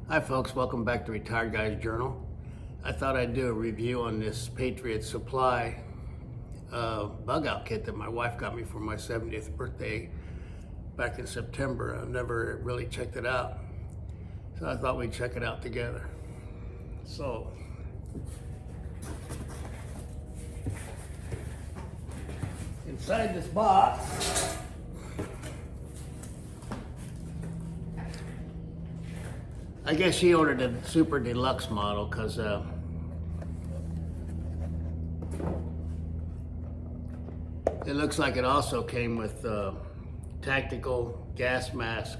Hi folks, welcome back to Retired Guys Journal. I thought I'd do a review on this Patriot Supply bug out kit that my wife got me for my 70th birthday back in September. I've never really checked it out, so I thought we'd check it out together. So, inside this box, I guess she ordered a super deluxe model because it looks like it also came with tactical gas mask.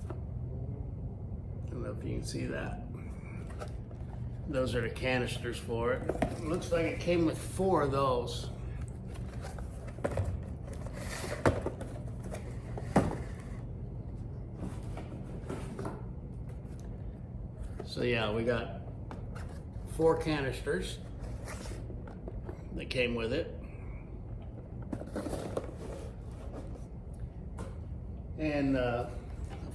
I don't know if you can see that. Those are the canisters for it. It looks like it came with 4 of those. So yeah, we got 4 canisters that came with it. And of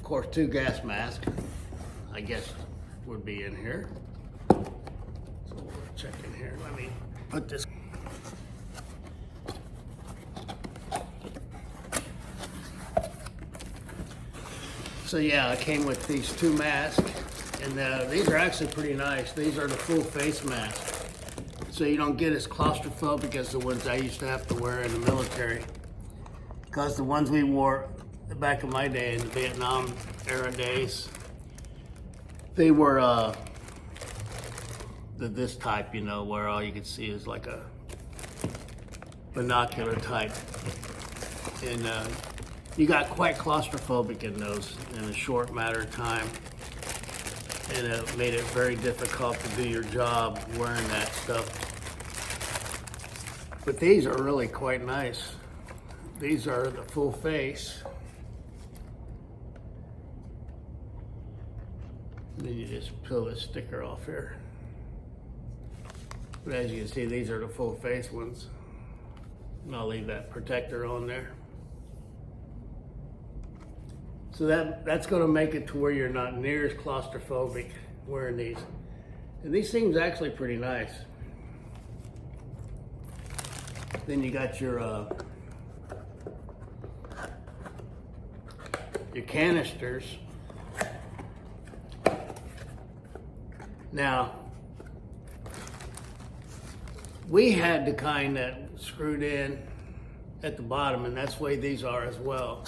course 2 gas masks, I guess, would be in here. So we'll check in here. Let me put this. So yeah, it came with these 2 masks. And these are actually pretty nice. These are the full face masks. So you don't get as claustrophobic as the ones I used to have to wear in the military. Because the ones we wore back in my day, in the Vietnam era days, they were this type, you know, where all you could see is like a binocular type. And you got quite claustrophobic in those in a short matter of time. And it made it very difficult to do your job wearing that stuff. But these are really quite nice. These are the full face. And then you just peel this sticker off here. But as you can see, these are the full face ones. And I'll leave that protector on there. So that's going to make it to where you're not near as claustrophobic wearing these. And these things are actually pretty nice. Then you got your canisters. Now, we had the kind that screwed in at the bottom, and that's the way these are as well.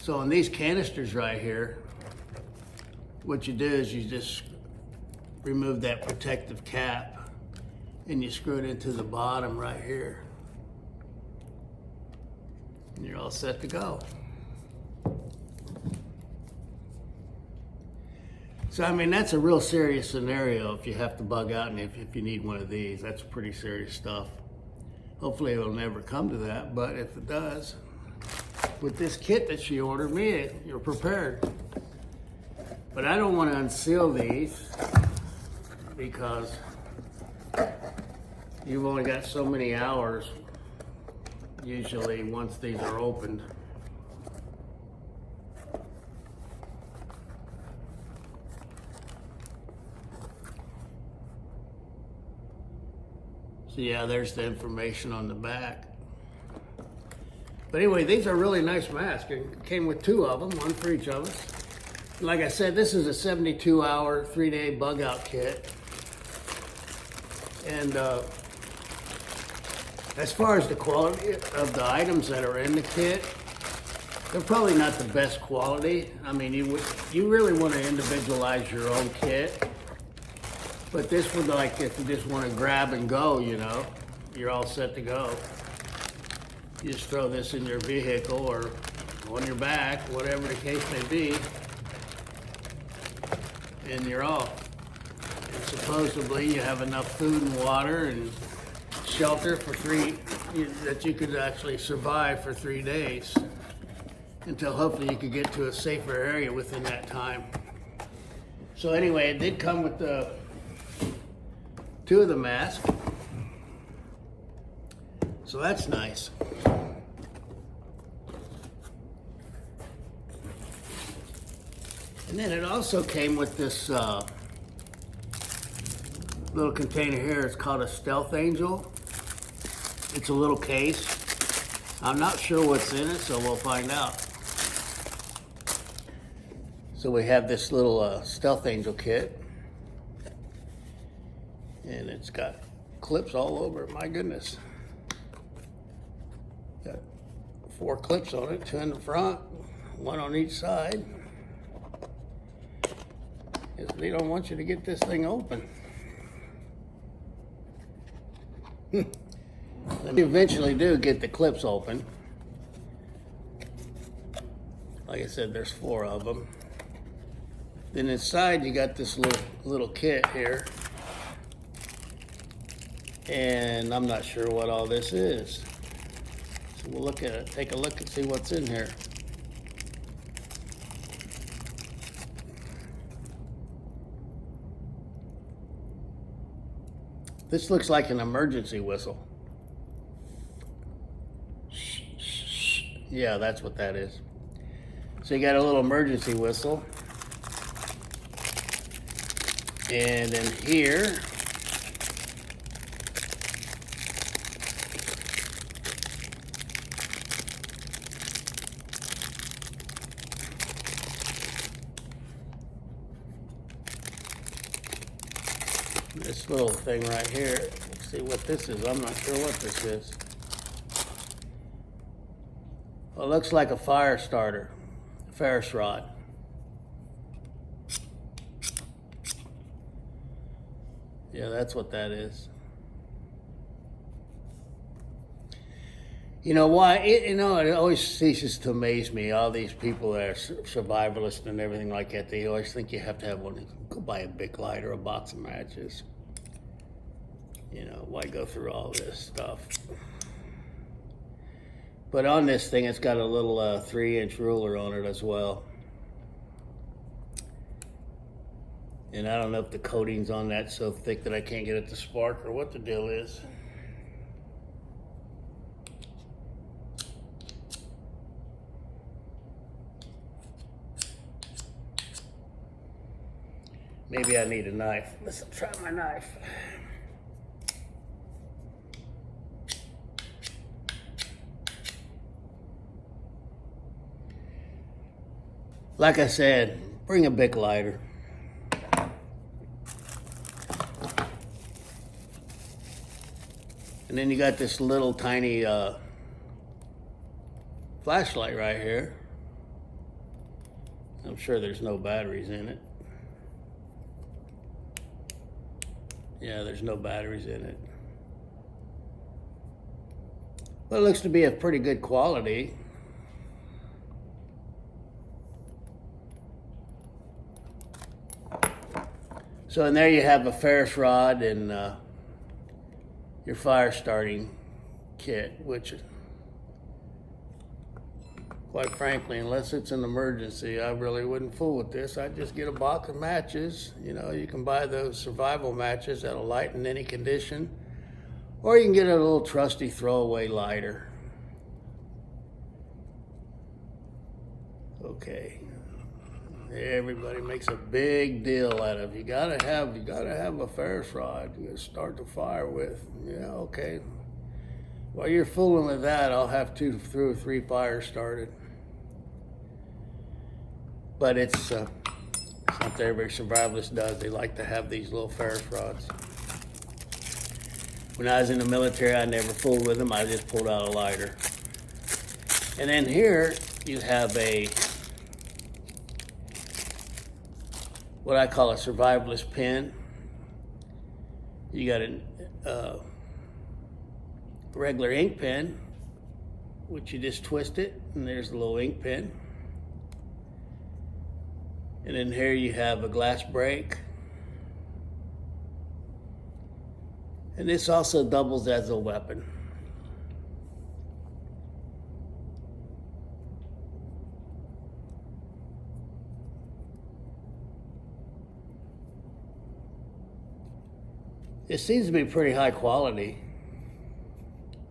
So in these canisters right here, what you do is you just remove that protective cap and you screw it into the bottom right here. And you're all set to go. So I mean, that's a real serious scenario if you have to bug out and if you need one of these. That's pretty serious stuff. Hopefully it'll never come to that, but if it does, with this kit that she ordered me, you're prepared. But I don't want to unseal these because you've only got so many hours usually once these are opened. So yeah, there's the information on the back. But anyway, these are really nice masks. It came with 2 of them, one for each of us. Like I said, this is a 72-hour, 3-day bug out kit. And as far as the quality of the items that are in the kit, they're probably not the best quality. I mean, you really want to individualize your own kit. But this would, like, if you just want to grab and go, you know, you're all set to go. You just throw this in your vehicle or on your back, whatever the case may be, and you're off. And supposedly you have enough food and water and shelter for that you could actually survive for 3 days until hopefully you could get to a safer area within that time. So anyway, it did come with 2 of the masks. So that's nice. And then it also came with this little container here. It's called a Stealth Angel. It's a little case. I'm not sure what's in it, so we'll find out. So we have this little Stealth Angel kit. And it's got clips all over it, my goodness. Got 4 clips on it, 2 in the front, 1 on each side. They don't want you to get this thing open. They eventually do get the clips open. Like I said, there's 4 of them. Then inside you got this little kit here. And I'm not sure what all this is. So we'll look at it, take a look and see what's in here. This looks like an emergency whistle. Yeah, that's what that is. So you got a little emergency whistle. And then here, this little thing right here, let's see what this is. I'm not sure what this is. Well, it looks like a fire starter, Ferris rod. Yeah, that's what that is. You know why? It always ceases to amaze me. All these people that are survivalists and everything like that, they always think you have to have one. Go buy a Bic light or a box of matches. You know, why go through all this stuff? But on this thing, it's got a little 3-inch ruler on it as well. And I don't know if the coating's on that so thick that I can't get it to spark or what the deal is. Maybe I need a knife. Let's try my knife. Like I said, bring a Bic lighter. And then you got this little tiny flashlight right here. I'm sure there's no batteries in it. Yeah, there's no batteries in it. But it looks to be of pretty good quality. So in there you have a Ferris rod and your fire starting kit, which, quite frankly, unless it's an emergency, I really wouldn't fool with this. I'd just get a box of matches. You know, you can buy those survival matches that'll light in any condition, or you can get a little trusty throwaway lighter. Okay. Everybody makes a big deal out of it. You gotta have a Ferris rod to start the fire with. Yeah, okay. While you're fooling with that, I'll have 2 or 3 fires started. But it's something every survivalist does. They like to have these little Ferris rods. When I was in the military, I never fooled with them. I just pulled out a lighter. And then here you have what I call a survivalist pen. You got a regular ink pen, which you just twist it, and there's the little ink pen. And then here you have a glass break. And this also doubles as a weapon. It seems to be pretty high quality.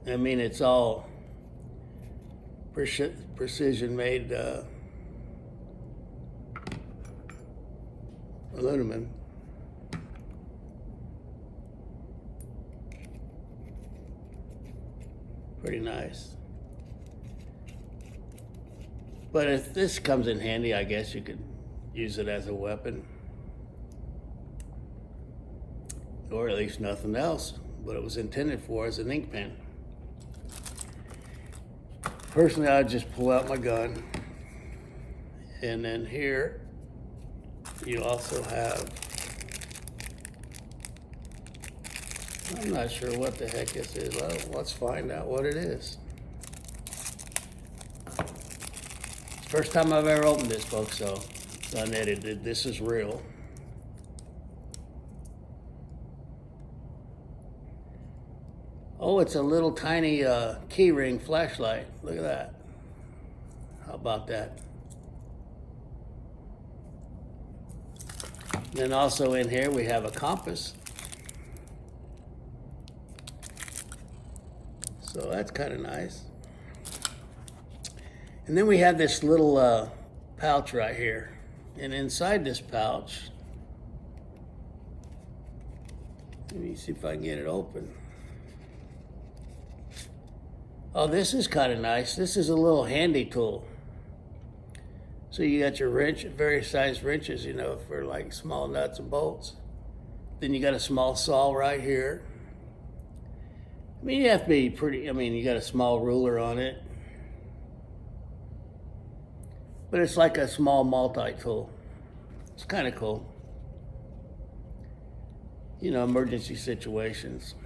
I mean, it's all precision made aluminum. Pretty nice. But if this comes in handy, I guess you could use it as a weapon. Or at least nothing else, but it was intended for as an ink pen. Personally, I'd just pull out my gun. And then here, you also have, I'm not sure what the heck this is. Well, let's find out what it is. It's the first time I've ever opened this, folks, so it's unedited. This is real. Oh, it's a little tiny key ring flashlight. Look at that. How about that? Then also in here we have a compass. So that's kind of nice. And then we have this little pouch right here. And inside this pouch, let me see if I can get it open. Oh, this is kind of nice. This is a little handy tool. So you got your wrench, various size wrenches, you know, for like small nuts and bolts. Then you got a small saw right here. I mean, you have to be pretty, I mean, you got a small ruler on it. But it's like a small multi-tool. It's kind of cool. You know, emergency situations.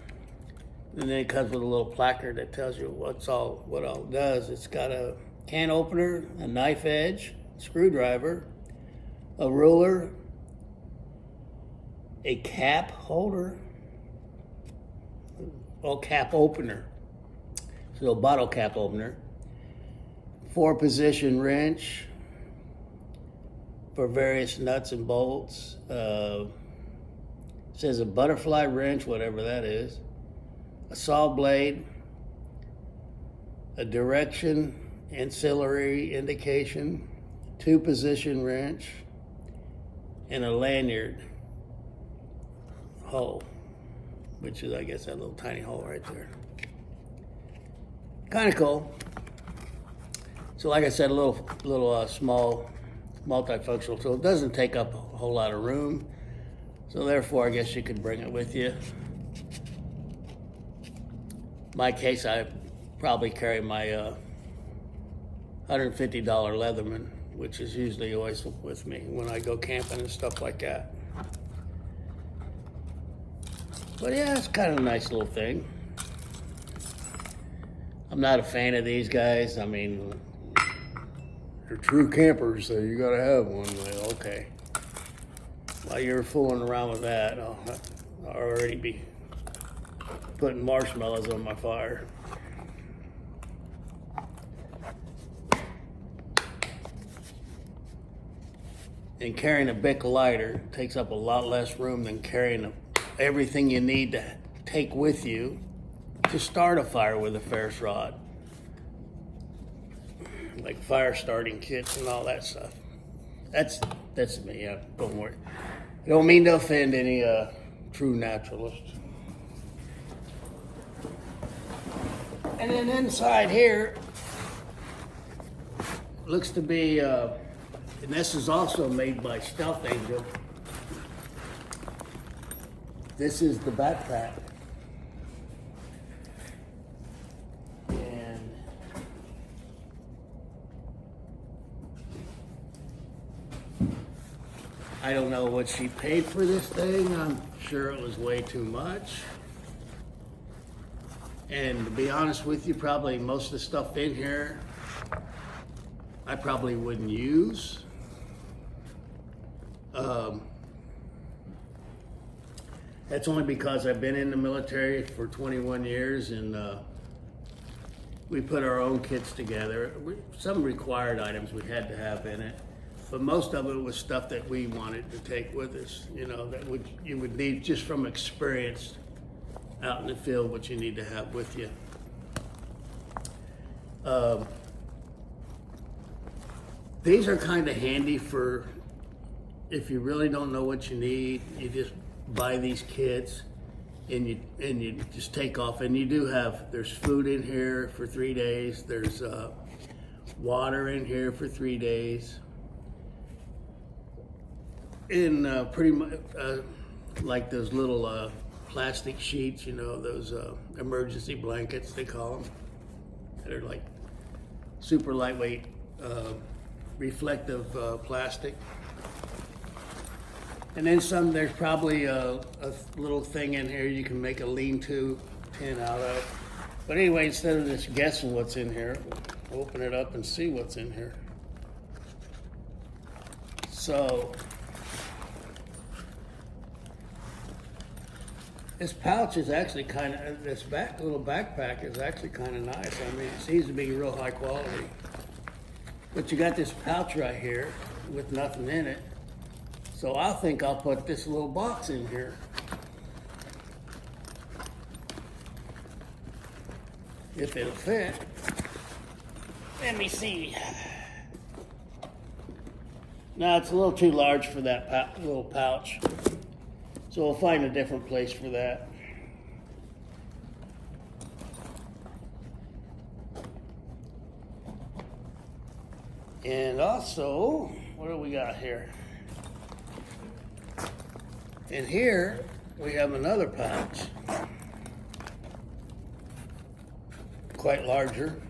And then it comes with a little placard that tells you what all it does. It's got a can opener, a knife edge, screwdriver, a ruler, a cap holder, cap opener. So a bottle cap opener, 4-position wrench for various nuts and bolts. It says a butterfly wrench, whatever that is. A saw blade, a direction, ancillary indication, 2-position wrench, and a lanyard hole, which is, I guess, that little tiny hole right there. Kind of cool. So like I said, a little small multifunctional tool. It doesn't take up a whole lot of room, so therefore I guess you could bring it with you. My case, I probably carry my $150 Leatherman, which is usually always with me when I go camping and stuff like that. But yeah, it's kind of a nice little thing. I'm not a fan of these guys. I mean, they're true campers, so you gotta have one. Like, okay. While you're fooling around with that, I'll already be putting marshmallows on my fire. And carrying a Bic lighter takes up a lot less room than carrying everything you need to take with you to start a fire with a ferrous rod. Like fire starting kits and all that stuff. That's me, yeah, don't worry. I don't mean to offend any true naturalists. And then inside here looks to be, and this is also made by Stealth Angel. This is the backpack. And I don't know what she paid for this thing. I'm sure it was way too much. And to be honest with you, probably most of the stuff in here, I probably wouldn't use. That's only because I've been in the military for 21 years and we put our own kits together. Some required items we had to have in it, but most of it was stuff that we wanted to take with us, you know, that you would need just from experience out in the field, what you need to have with you. These are kind of handy for if you really don't know what you need, you just buy these kits and you just take off. And you do have, there's food in here for 3 days. There's water in here for 3 days. And pretty much like those little plastic sheets, you know, those emergency blankets, they call them. They're like super lightweight, reflective plastic. And then there's probably a little thing in here you can make a lean-to tent out of. But anyway, instead of just guessing what's in here, open it up and see what's in here. So, this pouch is actually kind of, this little backpack is actually kind of nice. I mean, it seems to be real high quality. But you got this pouch right here with nothing in it. So I think I'll put this little box in here. If it'll fit. Let me see. No, it's a little too large for that little pouch. So we'll find a different place for that. And also, what do we got here? And here we have another pouch, quite larger.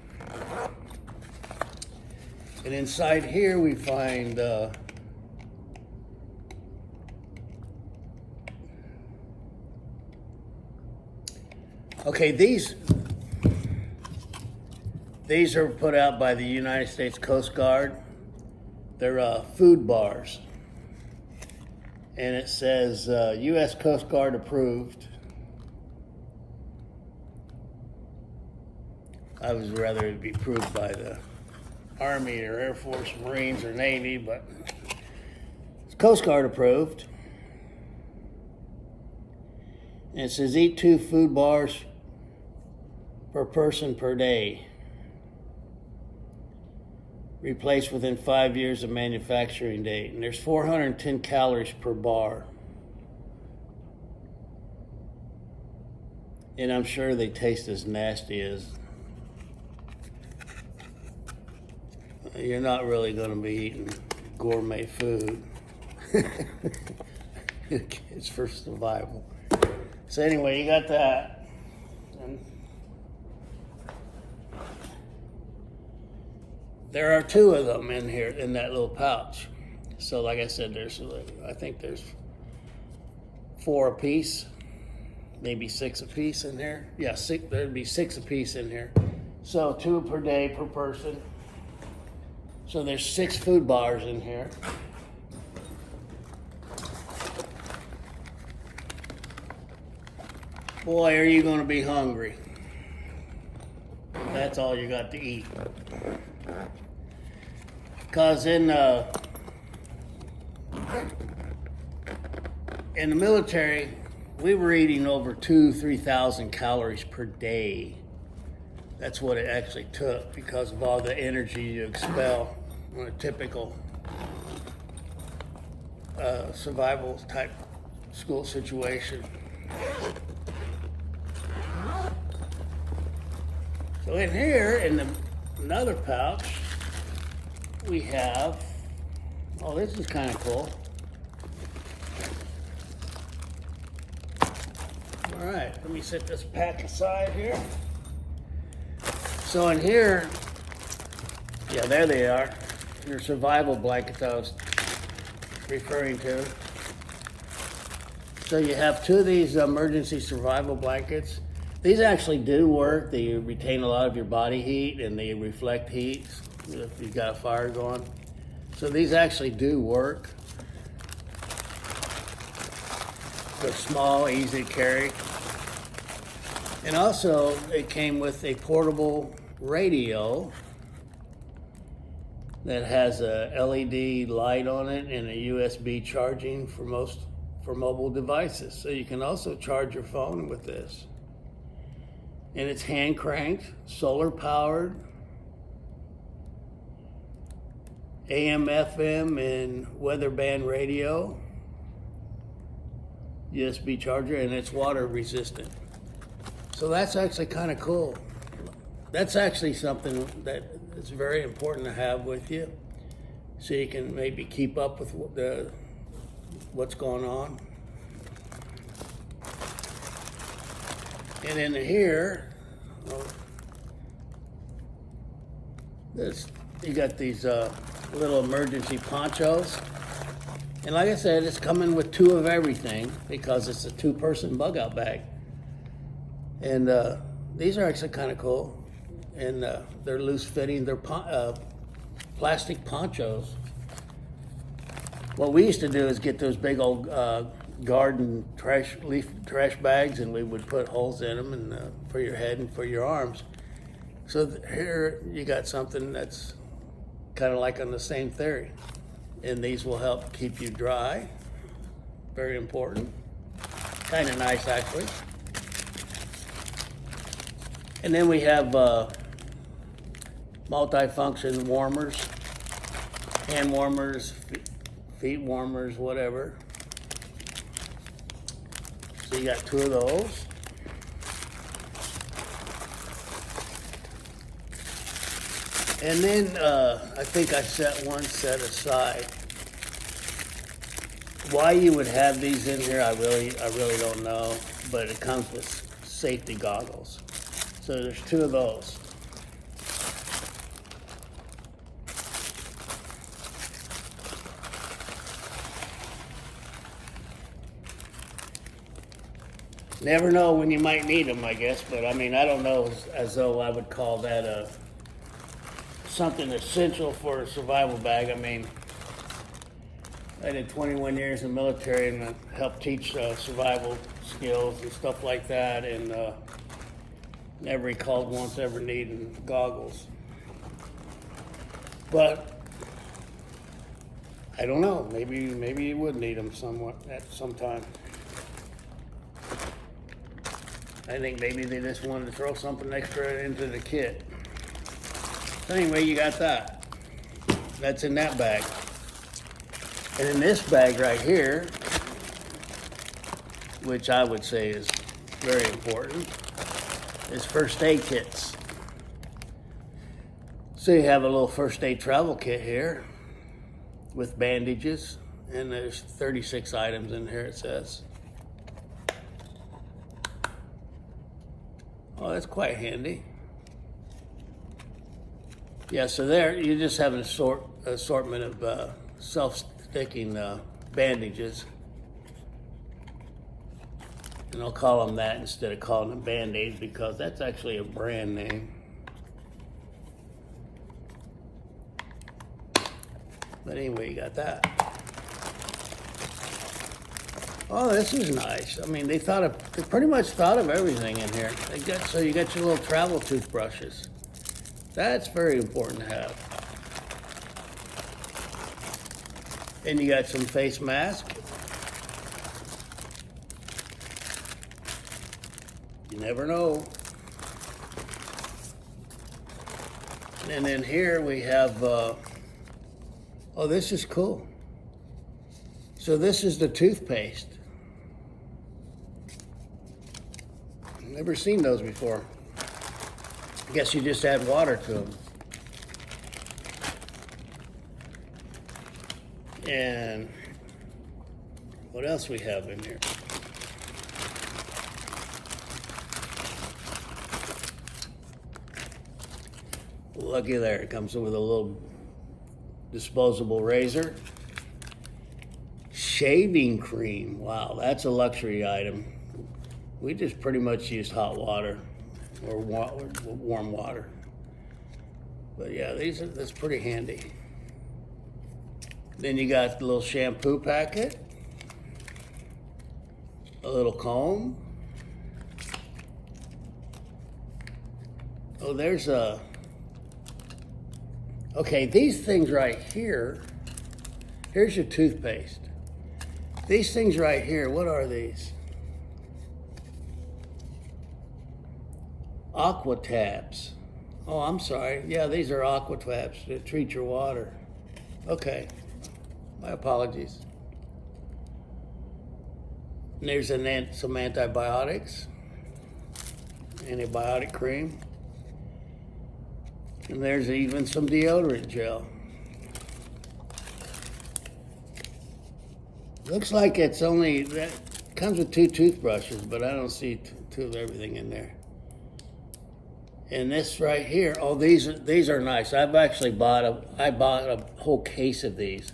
And inside here we find okay, these are put out by the United States Coast Guard. They're food bars. And it says U.S. Coast Guard approved. I would rather it be approved by the Army or Air Force, Marines or Navy, but it's Coast Guard approved. And it says eat 2 food bars per person per day. Replaced within 5 years of manufacturing date. And there's 410 calories per bar. And I'm sure they taste as nasty as... You're not really going to be eating gourmet food. It's for survival. So anyway, you got that. And there are 2 of them in here, in that little pouch. So like I said, I think there's 4 apiece, maybe 6 apiece in there. Yeah, there'd be 6 apiece in here. So 2 per day per person. So there's 6 food bars in here. Boy, are you going to be hungry. That's all you got to eat. Because in the military, we were eating over 3,000 calories per day. That's what it actually took because of all the energy you expel on a typical survival type school situation. So in here, in another pouch, we have, oh, this is kind of cool. All right, let me set this pack aside here. So in here, yeah, there they are. Your survival blankets I was referring to. So you have 2 of these emergency survival blankets. These actually do work. They retain a lot of your body heat and they reflect heat if you've got a fire going. So these actually do work. They're small, easy to carry. And also, it came with a portable radio that has a LED light on it and a USB charging for mobile devices. So you can also charge your phone with this. And it's hand cranked, solar powered. AM, FM, and weather band radio, USB charger, and it's water resistant. So that's actually kind of cool. That's actually something that is very important to have with you, so you can maybe keep up with what's going on. And in here, you got these little emergency ponchos. And like I said, it's coming with 2 of everything because it's a 2-person bug out bag. And these are actually kind of cool. And they're loose fitting. They're plastic ponchos. What we used to do is get those big old garden leaf trash bags, and we would put holes in them and for your head and for your arms. So here you got something that's kind of like on the same theory. And these will help keep you dry. Very important. Kind of nice, actually. And then we have multi-function warmers, hand warmers, feet warmers, whatever. So you got 2 of those. And then I think I set one set aside. Why you would have these in here, I really don't know, but it comes with safety goggles. So there's 2 of those. Never know when you might need them, I guess, but I mean, I don't know as though I would call that something essential for a survival bag. I mean, I did 21 years in the military and helped teach survival skills and stuff like that, and never recalled once ever needing goggles. But I don't know. Maybe you would need them somewhat at some time. I think maybe they just wanted to throw something extra into the kit. So anyway, you got that. That's in that bag. And in this bag right here, which I would say is very important, is first aid kits. So you have a little first aid travel kit here with bandages, and there's 36 items in here, it says. Oh, that's quite handy. Yeah, so there you just have an assortment of self-sticking bandages. And I'll call them that instead of calling them Band-Aids because that's actually a brand name. But anyway, you got that. Oh, this is nice. I mean, they pretty much thought of everything in here. So you got your little travel toothbrushes. That's very important to have. And you got some face mask. You never know. And then here we have, oh, this is cool. So this is the toothpaste. Never seen those before. I guess you just add water to them. And what else we have in here? Looky there, it comes with a little disposable razor. Shaving cream, wow, that's a luxury item. We just pretty much used hot water or warm water. But yeah, that's pretty handy. Then you got the little shampoo packet, a little comb. Oh, there's okay, these things right here, here's your toothpaste. These things right here, what are these? Aqua tabs. Oh, I'm sorry. Yeah, these are aqua tabs to treat your water. Okay, my apologies. And there's some antibiotics, antibiotic cream. And there's even some deodorant gel. Looks like it's only, that comes with 2 toothbrushes, but I don't see two of everything in there. And this right here, oh, these are nice. I've actually bought a whole case of these.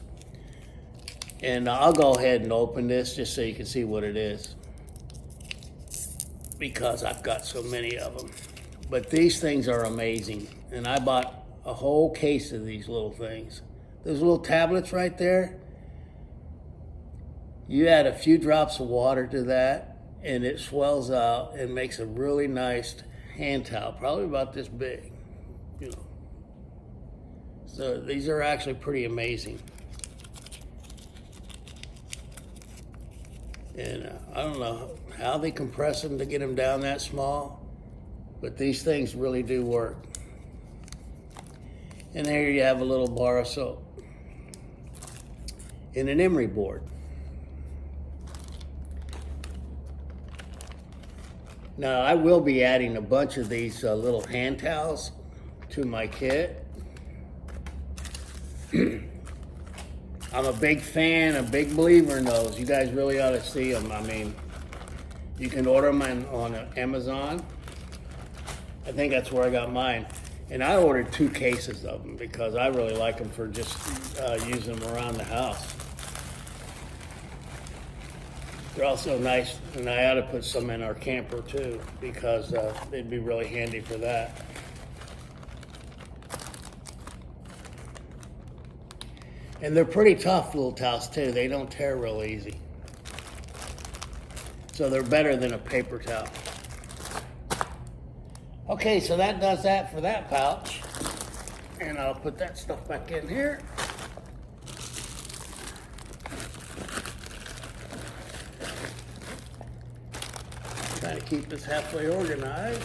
And I'll go ahead and open this just so you can see what it is, because I've got so many of them. But these things are amazing. And I bought a whole case of these little things. Those little tablets right there, you add a few drops of water to that and it swells out and makes a really nice hand towel, probably about this big, you know. So these are actually pretty amazing. And I don't know how they compress them to get them down that small, but these things really do work. And there you have a little bar of soap and an emery board. Now I will be adding a bunch of these little hand towels to my kit. I'm a big fan, a big believer in those. You guys really ought to see them. I mean, you can order them on Amazon. I think that's where I got mine. And I ordered 2 cases of them because I really like them for just using them around the house. They're also nice, and I ought to put some in our camper too, because they'd be really handy for that. And they're pretty tough little towels too. They don't tear real easy. So they're better than a paper towel. Okay, so that does that for that pouch. And I'll put that stuff back in here. Trying to keep this halfway organized.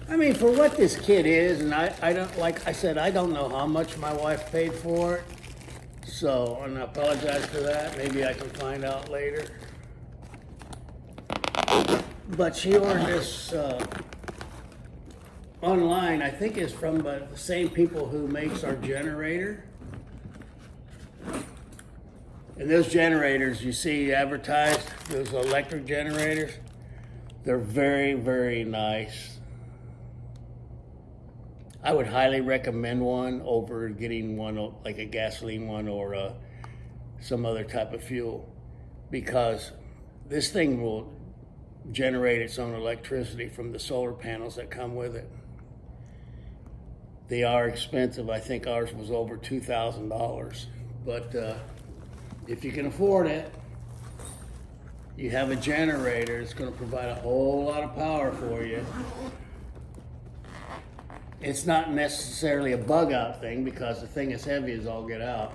I mean, for what this kit is, and I don't, like I said, I don't know how much my wife paid for it. So, and I apologize for that. Maybe I can find out later. But she ordered this online. I think it's from the same people who makes our generator. And those generators you see advertised, those electric generators, they're very, very nice. I would highly recommend one over getting one like a gasoline one or some other type of fuel, because this thing will generate its own electricity from the solar panels that come with it. They are expensive. I think ours was over $2,000, but if you can afford it, you have a generator. It's going to provide a whole lot of power for you. It's not necessarily a bug out thing because the thing is heavy as all get out.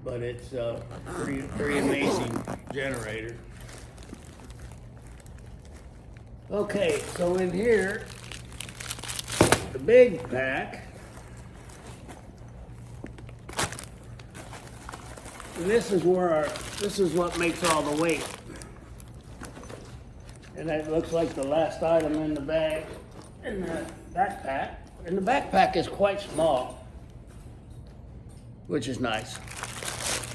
But it's a pretty amazing generator. Okay, so in here, the big pack. And this is what makes all the weight. And that looks like the last item in the bag. In the backpack, and the backpack is quite small, which is nice.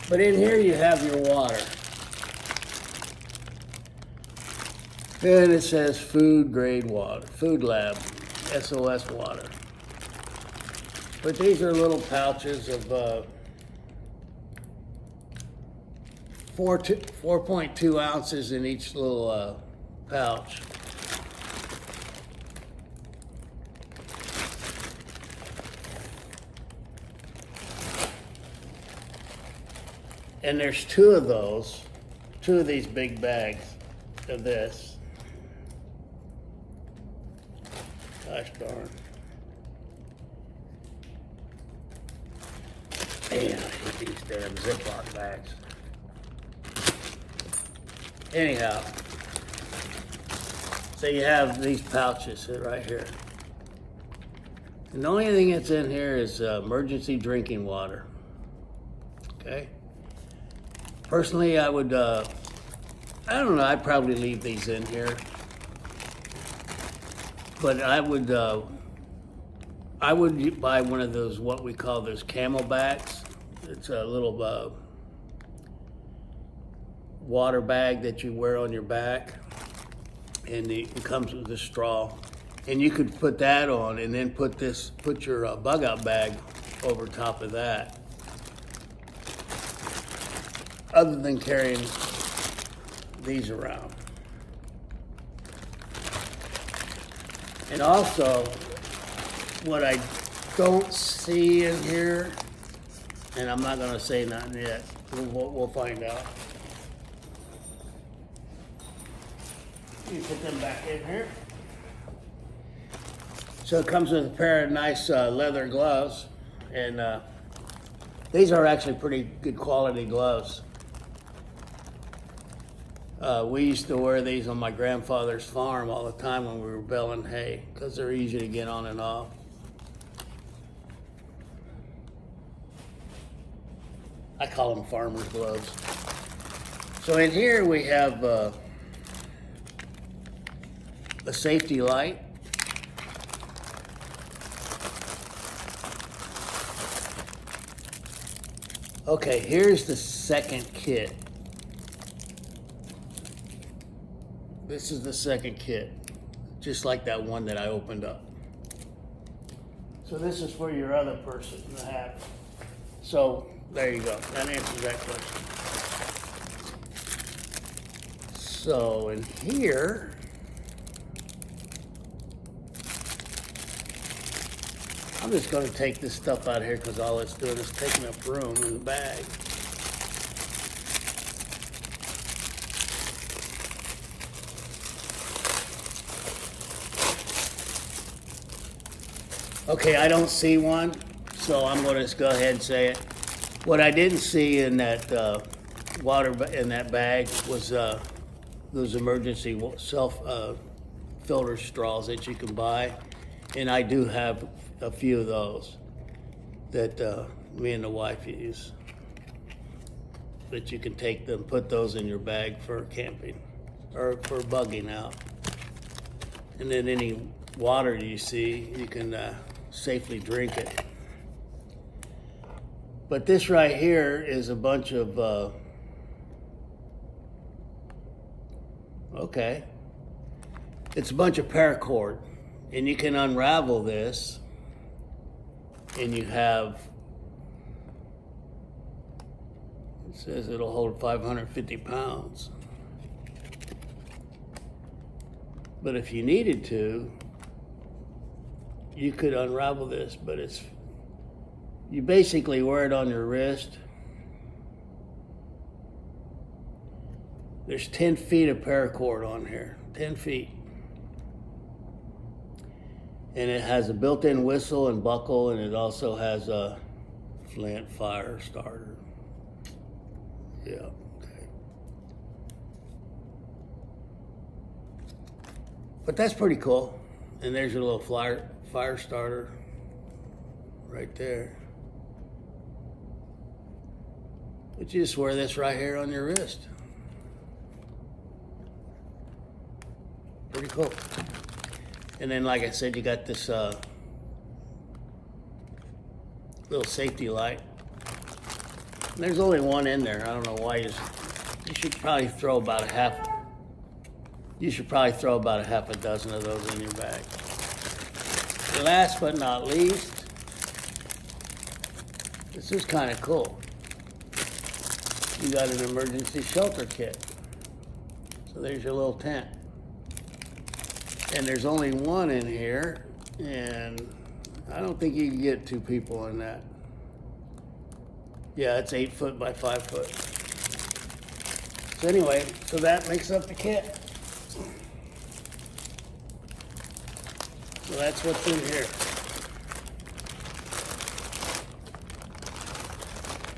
But in here you have your water. And it says food grade water, food lab, SOS water. But these are little pouches of 4.2 ounces in each little pouch. And there's 2 of those, 2 of these big bags of this. Gosh darn. Man, I hate these damn Ziploc bags. Anyhow, So you have these pouches right here. And the only thing that's in here is emergency drinking water. Okay? Personally, I would, I don't know, I'd probably leave these in here. But I would buy one of those, what we call those CamelBaks. It's a little water bag that you wear on your back, and it comes with a straw. And you could put that on and then put your bug out bag over top of that. Other than carrying these around. And also, what I don't see in here, and I'm not gonna say nothing yet, we'll find out. You put them back in here. So it comes with a pair of nice leather gloves, and these are actually pretty good quality gloves. We used to wear these on my grandfather's farm all the time when we were baling hay, because they're easy to get on and off. I call them farmer's gloves. So in here we have a safety light. Okay, here's the second kit. This is the second kit, just like that one that I opened up. So this is for your other person to have. So there you go, that answers that question. So in here, I'm just gonna take this stuff out of here because all it's doing is taking up room in the bag. Okay, I don't see one, so I'm going to go ahead and say it. What I didn't see in that in that bag was those emergency self-filter straws that you can buy, and I do have a few of those that me and the wife use. That you can take them, put those in your bag for camping or for bugging out, and then any water you see, you can safely drink it. But this right here is a bunch of, okay, it's a bunch of paracord, and you can unravel this, and you have, it says it'll hold 550 pounds. But if you needed to, you could unravel this, but you basically wear it on your wrist. There's 10 feet of paracord on here, 10 feet. And it has a built-in whistle and buckle, and it also has a flint fire starter. Yeah, okay. But that's pretty cool. And there's your little fire starter right there. But you just wear this right here on your wrist. Pretty cool. And then, like I said, you got this little safety light. And there's only one in there. I don't know why you should probably throw about a half a dozen of those in your bag. Last but not least, this is kind of cool. You got an emergency shelter kit. So there's your little tent. And there's only one in here, and I don't think you can get 2 people in that. Yeah, it's 8 foot by 5 foot. So anyway, so that makes up the kit. So that's what's in here.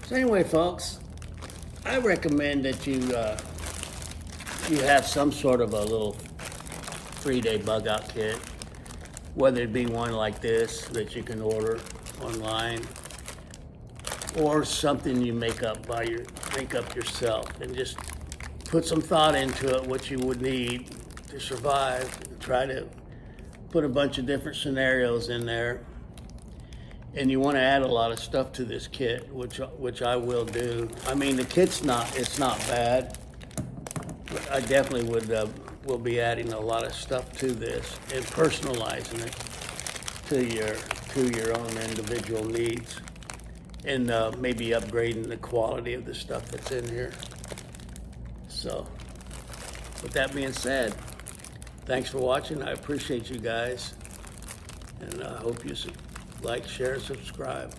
So anyway, folks, I recommend that you have some sort of a little 3-day bug out kit, whether it be one like this that you can order online, or something you make up yourself, and just put some thought into it, what you would need to survive. Try to put a bunch of different scenarios in there. And you want to add a lot of stuff to this kit, which I will do. I mean, the kit's it's not bad, but I definitely will be adding a lot of stuff to this and personalizing it to your own individual needs, and maybe upgrading the quality of the stuff that's in here. So, with that being said, thanks for watching. I appreciate you guys, and I hope you like, share, and subscribe.